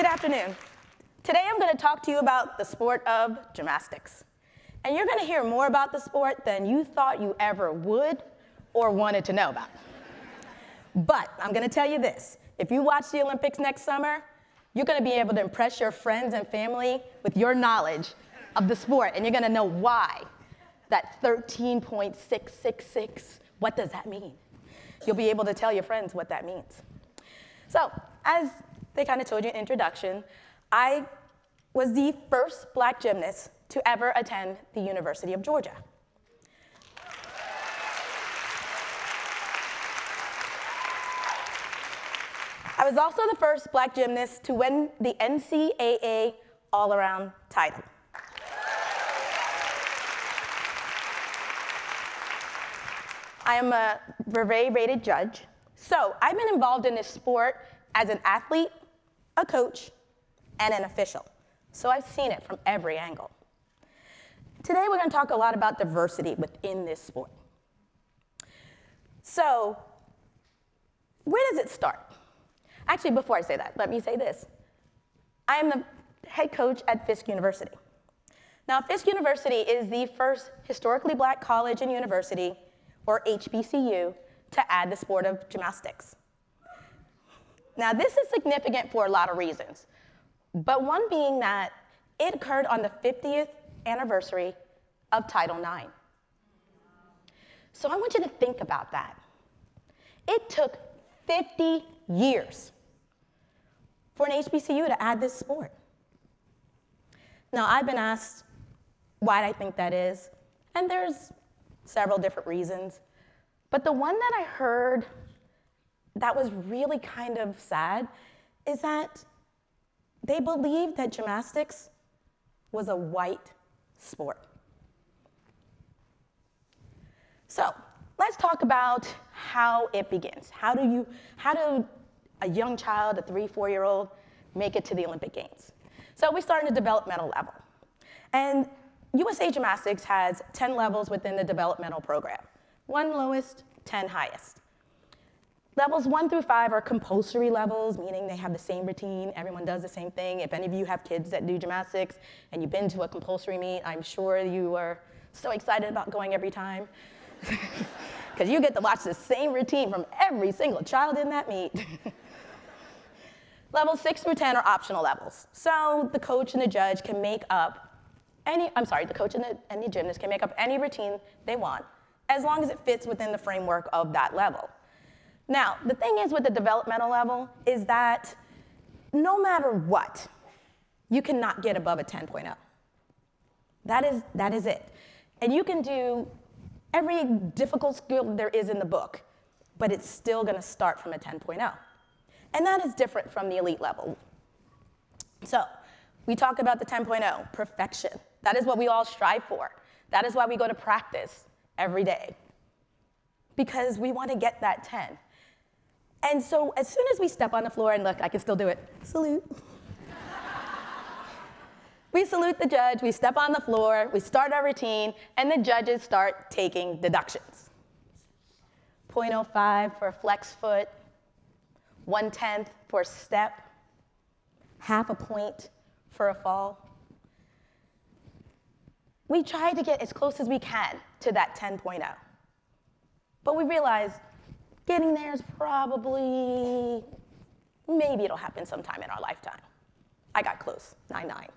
Good afternoon. Today I'm going to talk to you about the sport of gymnastics. And you're going to hear more about the sport than you thought you ever would or wanted to know about. But I'm going to tell you this. If you watch the Olympics next summer, you're going to be able to impress your friends and family with your knowledge of the sport, and you're going to know why. That 13.666, what does that mean? You'll be able to tell your friends what that means. So, as they kind of told you in introduction, I was the first black gymnast to ever attend the University of Georgia. I was also the first black gymnast to win the NCAA all-around title. I am a brevet-rated judge, so I've been involved in this sport as an athlete, a coach, and an official. So I've seen it from every angle. Today we're going to talk a lot about diversity within this sport. So, where does it start? Actually, before I say that, let me say this. I am the head coach at Fisk University. Now, Fisk University is the first historically black college and university, or HBCU, to add the sport of gymnastics. Now, this is significant for a lot of reasons, but one being that it occurred on the 50th anniversary of Title IX. So I want you to think about that. It took 50 years for an HBCU to add this sport. Now, I've been asked why I think that is, and there's several different reasons, but the one that I heard that was really kind of sad is that they believed that gymnastics was a white sport. So let's talk about how it begins. How do a young child, a 3-4-year-old, make it to the Olympic Games? So we start in the developmental level. And USA Gymnastics has 10 levels within the developmental program. 1 lowest, 10 highest. Levels 1 through 5 are compulsory levels, meaning they have the same routine, everyone does the same thing. If any of you have kids that do gymnastics and you've been to a compulsory meet, I'm sure you are so excited about going every time. Because you get to watch the same routine from every single child in that meet. Levels 6 through 10 are optional levels. So the coach and the judge can make up the coach and the gymnast can make up any routine they want, as long as it fits within the framework of that level. Now, the thing is with the developmental level is that no matter what, you cannot get above a 10.0. That is it. And you can do every difficult skill there is in the book, but it's still going to start from a 10.0. And that is different from the elite level. So, we talk about the 10.0, perfection. That is what we all strive for. That is why we go to practice every day, because we want to get that 10. And so as soon as we step on the floor, and look, I can still do it, salute. We salute the judge, we step on the floor, we start our routine, and the judges start taking deductions. 0.05 for a flex foot, 1/10 for a step, 0.5 point for a fall. We try to get as close as we can to that 10.0. But we realize getting there is probably, maybe it'll happen sometime in our lifetime. I got close, 9.9.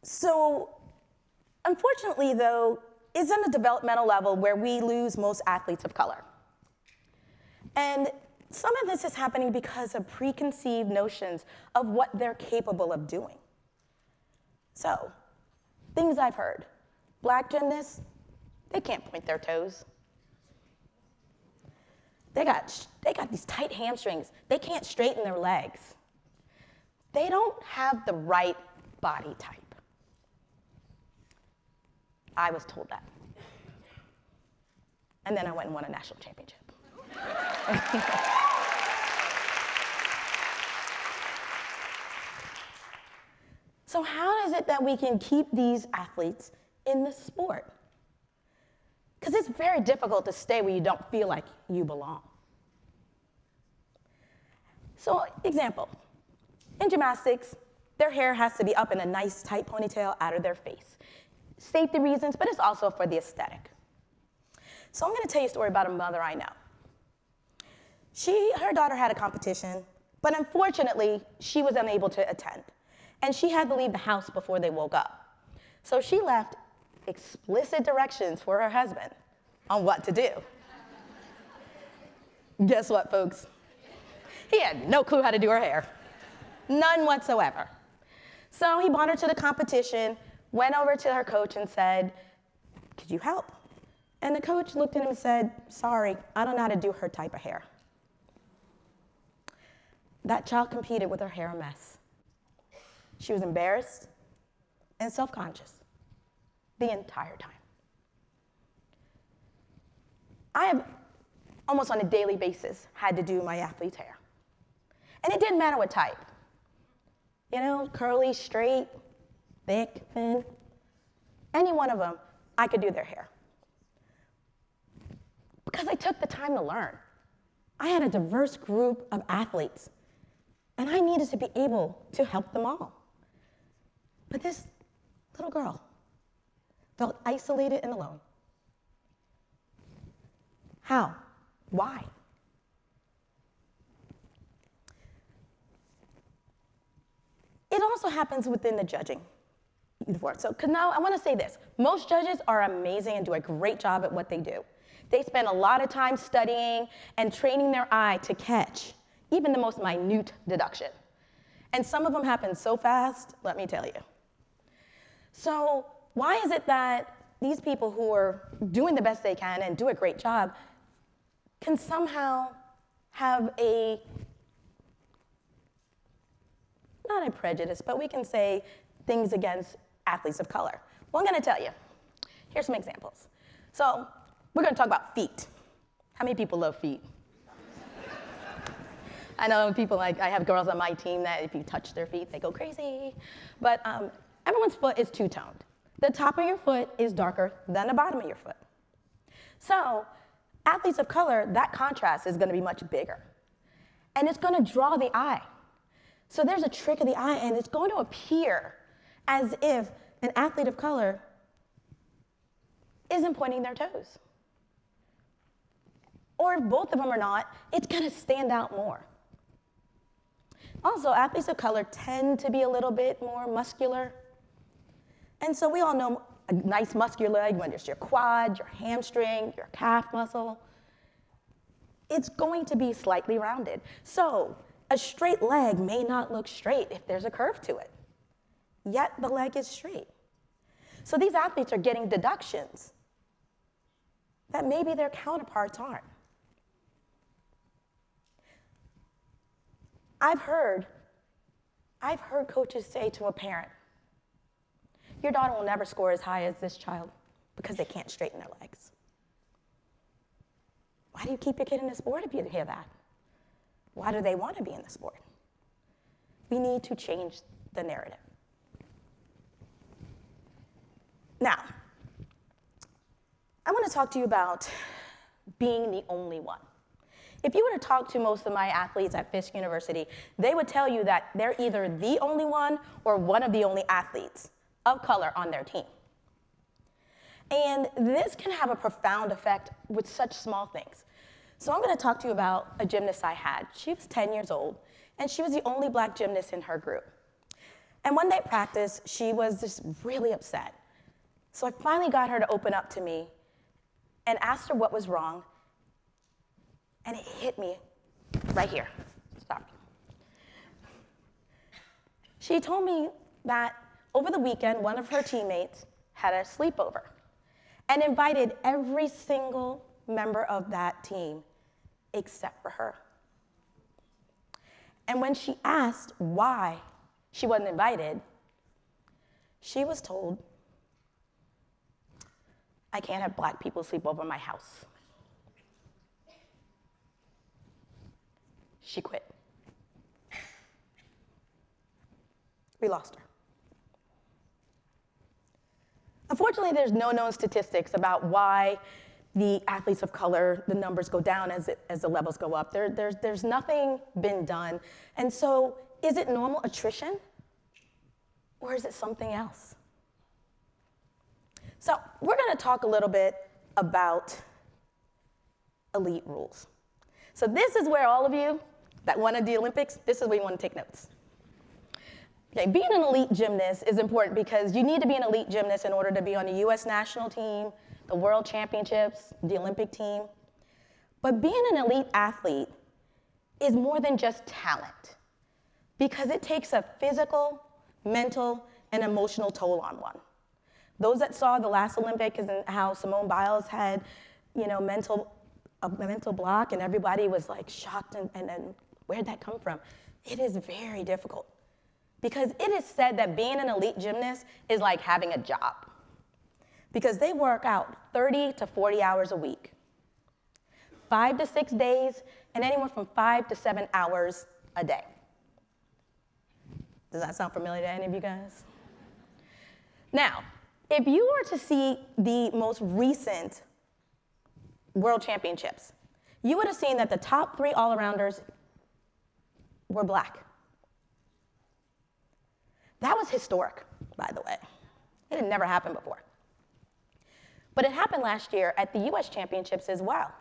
So, unfortunately though, it's on the developmental level where we lose most athletes of color. And some of this is happening because of preconceived notions of what they're capable of doing. So, things I've heard. Black gymnasts, they can't point their toes. They got these tight hamstrings. They can't straighten their legs. They don't have the right body type. I was told that. And then I went and won a national championship. So how is it that we can keep these athletes in the sport. Because it's very difficult to stay where you don't feel like you belong. So, example, in gymnastics, their hair has to be up in a nice tight ponytail out of their face. Safety reasons, but it's also for the aesthetic. So I'm going to tell you a story about a mother I know. Her daughter had a competition, but unfortunately, she was unable to attend. And she had to leave the house before they woke up. So she left explicit directions for her husband on what to do. Guess what, folks? He had no clue how to do her hair. None whatsoever. So he brought her to the competition, went over to her coach and said, "Could you help?" And the coach looked at him and said, "Sorry, I don't know how to do her type of hair." That child competed with her hair a mess. She was embarrassed and self-conscious the entire time. I have, almost on a daily basis, had to do my athlete's hair. And it didn't matter what type. You know, curly, straight, thick, thin. Any one of them, I could do their hair. Because I took the time to learn. I had a diverse group of athletes, and I needed to be able to help them all. But this little girl felt isolated and alone. How? Why? It also happens within the judging universe. So, because now I want to say this. Most judges are amazing and do a great job at what they do. They spend a lot of time studying and training their eye to catch even the most minute deduction. And some of them happen so fast, let me tell you. So why is it that these people who are doing the best they can and do a great job can somehow have not a prejudice, but we can say things against athletes of color? Well, I'm going to tell you. Here's some examples. So we're going to talk about feet. How many people love feet? I know people I have girls on my team that if you touch their feet, they go crazy. But everyone's foot is two-toned. The top of your foot is darker than the bottom of your foot. So athletes of color, that contrast is going to be much bigger. And it's going to draw the eye. So there's a trick of the eye, and it's going to appear as if an athlete of color isn't pointing their toes. Or if both of them are not, it's going to stand out more. Also, athletes of color tend to be a little bit more muscular. And so we all know a nice muscular leg, whether it's your quad, your hamstring, your calf muscle, it's going to be slightly rounded. So a straight leg may not look straight if there's a curve to it, yet the leg is straight. So these athletes are getting deductions that maybe their counterparts aren't. I've heard coaches say to a parent, "Your daughter will never score as high as this child because they can't straighten their legs." Why do you keep your kid in the sport if you hear that? Why do they want to be in the sport? We need to change the narrative. Now, I want to talk to you about being the only one. If you were to talk to most of my athletes at Fisk University, they would tell you that they're either the only one or one of the only athletes of color on their team. And this can have a profound effect with such small things. So I'm going to talk to you about a gymnast I had. She was 10 years old, and she was the only black gymnast in her group. And one day at practice, she was just really upset. So I finally got her to open up to me and asked her what was wrong. And it hit me right here. Stop. She told me that over the weekend, one of her teammates had a sleepover and invited every single member of that team except for her. And when she asked why she wasn't invited, she was told, "I can't have black people sleep over my house." She quit. We lost her. Unfortunately, there's no known statistics about why the athletes of color, the numbers go down as the levels go up. There's nothing been done. And so is it normal attrition or is it something else? So we're going to talk a little bit about elite rules. So this is where all of you that wanted the Olympics, this is where you want to take notes. Okay, being an elite gymnast is important because you need to be an elite gymnast in order to be on the US national team, the world championships, the Olympic team. But being an elite athlete is more than just talent because it takes a physical, mental, and emotional toll on one. Those that saw the last Olympics and how Simone Biles had, a mental block and everybody was like shocked and where'd that come from? It is very difficult. Because it is said that being an elite gymnast is like having a job. Because they work out 30 to 40 hours a week, 5 to 6 days, and anywhere from 5 to 7 hours a day. Does that sound familiar to any of you guys? Now, if you were to see the most recent World Championships, you would have seen that the top 3 all-arounders were Black. That was historic, by the way. It had never happened before. But it happened last year at the US Championships as well.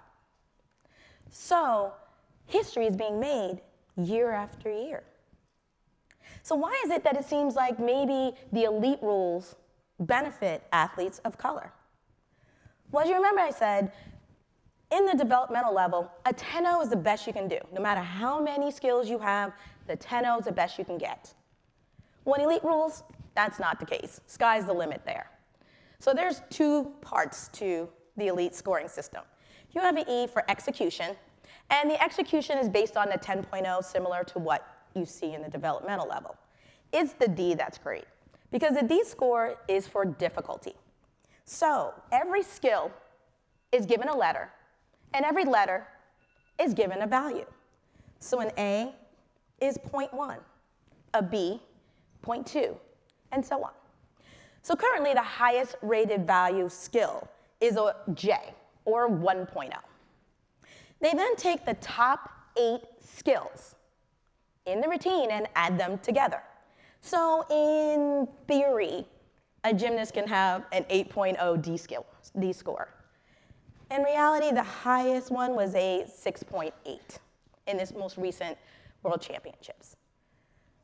So history is being made year after year. So why is it that it seems like maybe the elite rules benefit athletes of color? Well, as you remember I said, in the developmental level, a 10-0 is the best you can do. No matter how many skills you have, the 10-0 is the best you can get. Well, in elite rules, that's not the case. Sky's the limit there. So there's 2 parts to the elite scoring system. You have an E for execution, and the execution is based on the 10.0, similar to what you see in the developmental level. It's the D that's great, because the D score is for difficulty. So every skill is given a letter, and every letter is given a value. So an A is 0.1, a B 0.2, and so on. So currently, the highest rated value skill is a J, or 1.0. They then take the top 8 skills in the routine and add them together. So in theory, a gymnast can have an 8.0 D score. In reality, the highest one was a 6.8 in this most recent World Championships.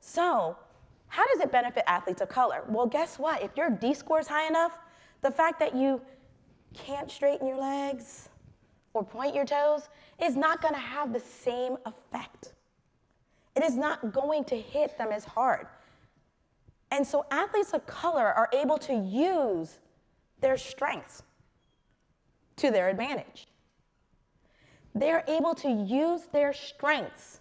So how does it benefit athletes of color? Well, guess what? If your D score is high enough, the fact that you can't straighten your legs or point your toes is not going to have the same effect. It is not going to hit them as hard. And so athletes of color are able to use their strengths to their advantage. They're able to use their strengths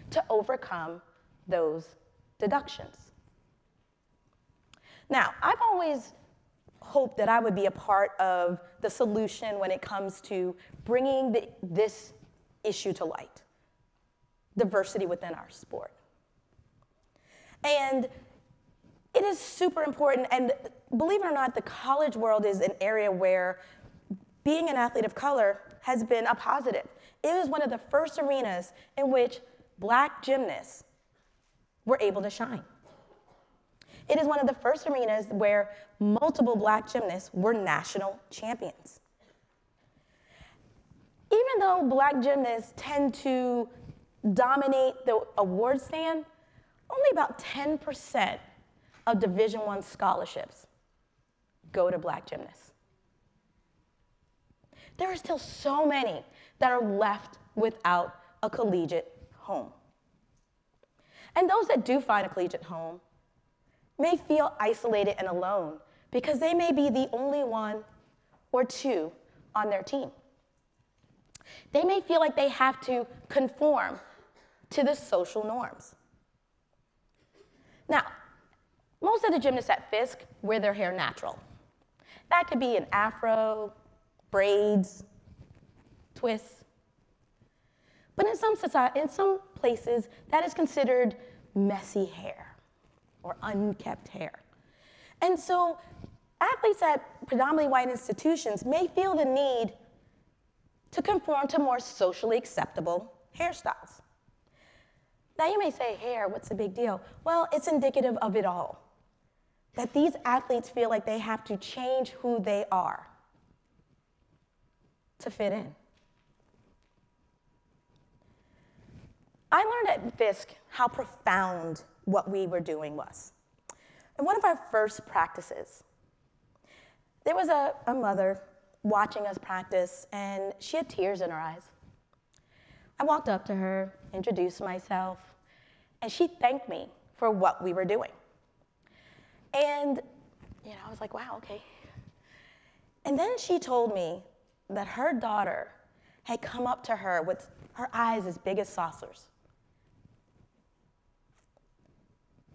to overcome those deductions. Now, I've always hoped that I would be a part of the solution when it comes to bringing this issue to light, diversity within our sport. And it is super important, and believe it or not, the college world is an area where being an athlete of color has been a positive. It was one of the first arenas in which Black gymnasts were able to shine. It is one of the first arenas where multiple Black gymnasts were national champions. Even though Black gymnasts tend to dominate the award stand, only about 10% of Division I scholarships go to Black gymnasts. There are still so many that are left without a collegiate home. And those that do find a collegiate home may feel isolated and alone because they may be the only one or two on their team. They may feel like they have to conform to the social norms. Now, most of the gymnasts at Fisk wear their hair natural. That could be an afro, braids, twists. But in some places, that is considered messy hair or unkept hair. And so athletes at predominantly white institutions may feel the need to conform to more socially acceptable hairstyles. Now you may say, hair, what's the big deal? Well, it's indicative of it all. That these athletes feel like they have to change who they are to fit in. I learned at Fisk how profound what we were doing was. In one of our first practices, there was a mother watching us practice, and she had tears in her eyes. I walked up to her, introduced myself, and she thanked me for what we were doing. And, I was like, wow, okay. And then she told me that her daughter had come up to her with her eyes as big as saucers.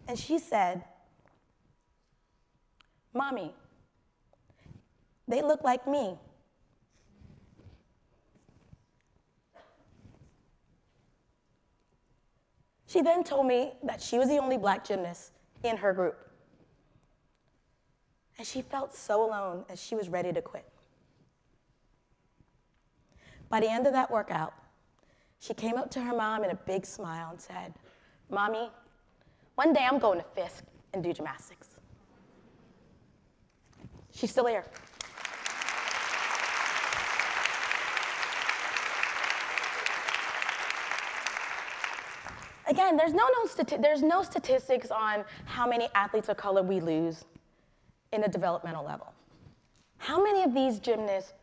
And she said, Mommy, they look like me. She then told me that she was the only black gymnast in her group. And she felt so alone as she was ready to quit. By the end of that workout, she came up to her mom in a big smile and said, Mommy, one day I'm going to Fisk and do gymnastics. She's still here. Again, there's no statistics on how many athletes of color we lose in a developmental level. How many of these gymnasts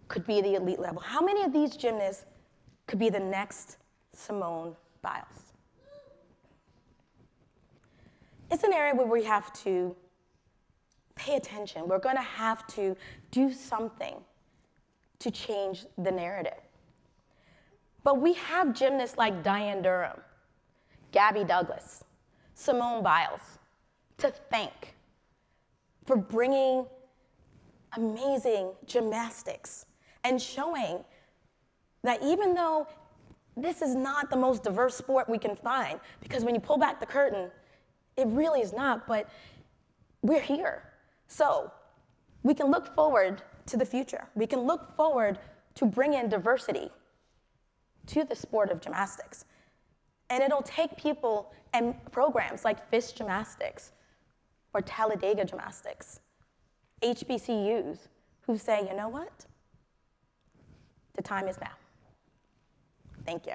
could be the elite level? How many of these gymnasts could be the next Simone Biles? It's an area where we have to pay attention. We're going to have to do something to change the narrative. But we have gymnasts like Diane Durham, Gabby Douglas, Simone Biles to thank for bringing amazing gymnastics and showing that even though this is not the most diverse sport we can find, because when you pull back the curtain, it really is not, but we're here. So we can look forward to the future. We can look forward to bring in diversity to the sport of gymnastics. And it'll take people and programs like Fisk Gymnastics or Talladega Gymnastics, HBCUs, who say, you know what? The time is now. Thank you.